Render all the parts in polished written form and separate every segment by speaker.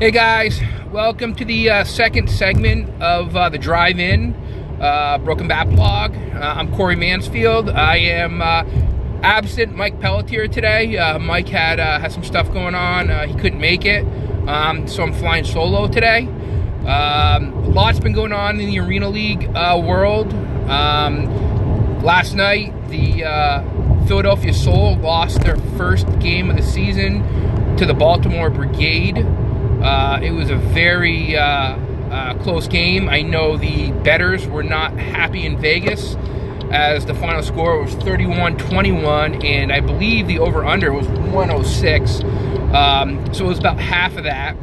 Speaker 1: Hey guys, welcome to the second segment of the Drive-In Broken Bat blog. I'm Corey Mansfield. I am absent Mike Pelletier today. Mike had some stuff going on. He couldn't make it, so I'm flying solo today. Lots been going on in the Arena League world. Last night, the Philadelphia Soul lost their first game of the season to the Baltimore Brigade. It was a very close game. I know the bettors were not happy in Vegas, as the final score was 31-21, and I believe the over-under was 106. So it was about half of that.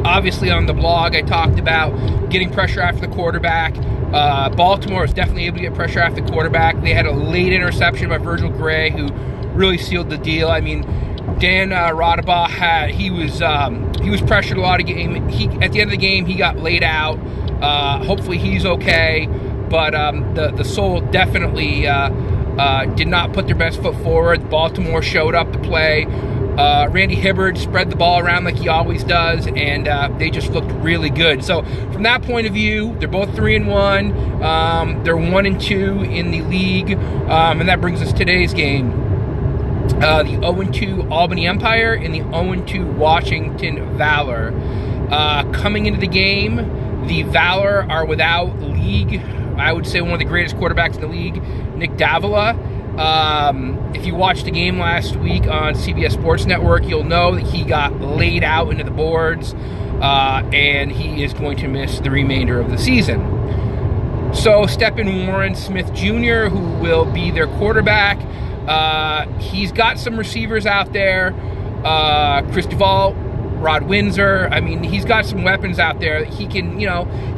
Speaker 1: Obviously, on the blog, I talked about getting pressure after the quarterback. Baltimore was definitely able to get pressure after the quarterback. They had a late interception by Virgil Gray, who really sealed the deal. I mean, Dan Rodaba he was pressured a lot of game. At the end of the game, he got laid out. Hopefully he's okay, but the Soul definitely did not put their best foot forward. Baltimore showed up to play. Randy Hibbard spread the ball around like he always does, and they just looked really good. So from that point of view, they're both 3-1. They're 1-2 in the league, and that brings us to today's game. The 0-2 Albany Empire and the 0-2 Washington Valor. Coming into the game, the Valor are without league, I would say one of the greatest quarterbacks in the league, Nick Davila. If you watched the game last week on CBS Sports Network, you'll know that he got laid out into the boards, and he is going to miss the remainder of the season. So step in Warren Smith Jr., who will be their quarterback. He's got some receivers out there. Chris Duvall, Rod Windsor. I mean, he's got some weapons out there. He can,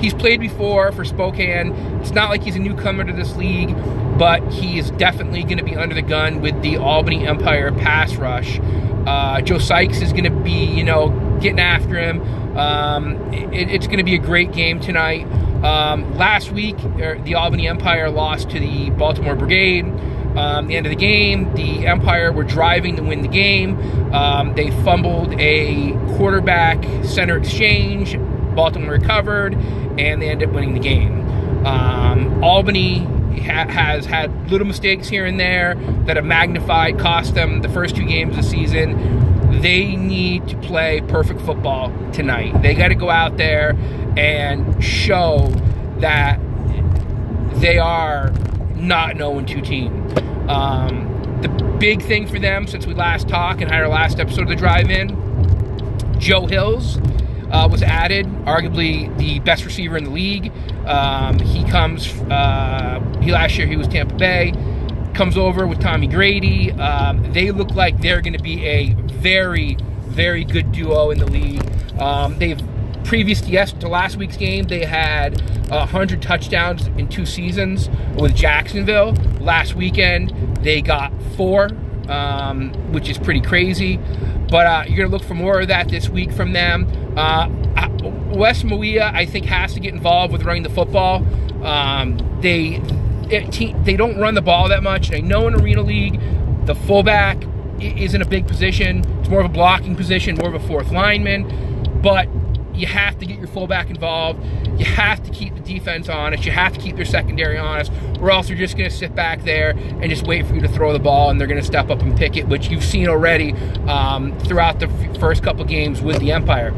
Speaker 1: he's played before for Spokane. It's not like he's a newcomer to this league, but he is definitely going to be under the gun with the Albany Empire pass rush. Joe Sykes is going to be, getting after him. It's going to be a great game tonight. Last week, the Albany Empire lost to the Baltimore Brigade. The end of the game, the Empire were driving to win the game. They fumbled a quarterback center exchange. Baltimore recovered, and they ended up winning the game. Albany has had little mistakes here and there that have magnified, cost them the first two games of the season. They need to play perfect football tonight. They got to go out there and show that they are not an 0-2 team. The big thing for them since we last talked and had our last episode of the Drive-In, Joe Hills was added, arguably the best receiver in the league. Last year he was Tampa Bay, comes over with Tommy Grady. They look like they're going to be a very, very good duo in the league. Previous to last week's game, they had 100 touchdowns in 2 seasons with Jacksonville. Last weekend, they got 4, which is pretty crazy. But you're going to look for more of that this week from them. Wes Mawia, I think, has to get involved with running the football. They don't run the ball that much. And I know in Arena League, the fullback isn't a big position. It's more of a blocking position, more of a fourth lineman. But you have to get your fullback involved. You have to keep the defense honest. You have to keep their secondary honest, or else they're just going to sit back there and just wait for you to throw the ball, and they're going to step up and pick it, which you've seen already throughout the first couple games with the Empire.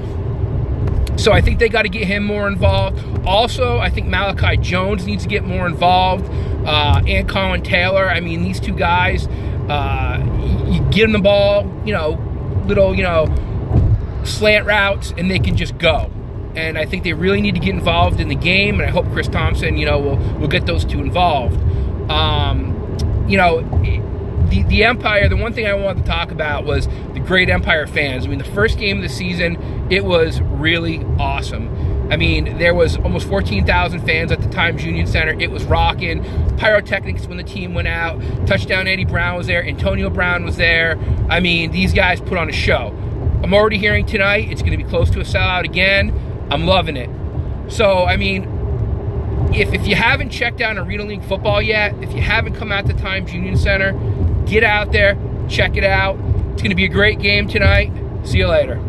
Speaker 1: So I think they got to get him more involved. Also, I think Malachi Jones needs to get more involved, and Colin Taylor. I mean, these two guys, you give them the ball, little, slant routes, and they can just go. And I think they really need to get involved in the game, and I hope Chris Thompson, will get those two involved. The Empire, the one thing I wanted to talk about was the great Empire fans. I mean, the first game of the season, it was really awesome. I mean, there was almost 14,000 fans at the Times Union Center. It was rocking. Pyrotechnics when the team went out. Touchdown Eddie Brown was there. Antonio Brown was there. I mean, these guys put on a show. I'm already hearing tonight it's going to be close to a sellout again. I'm loving it. So, I mean, if you haven't checked out Arena League football yet, if you haven't come out to Times Union Center, get out there, check it out. It's going to be a great game tonight. See you later.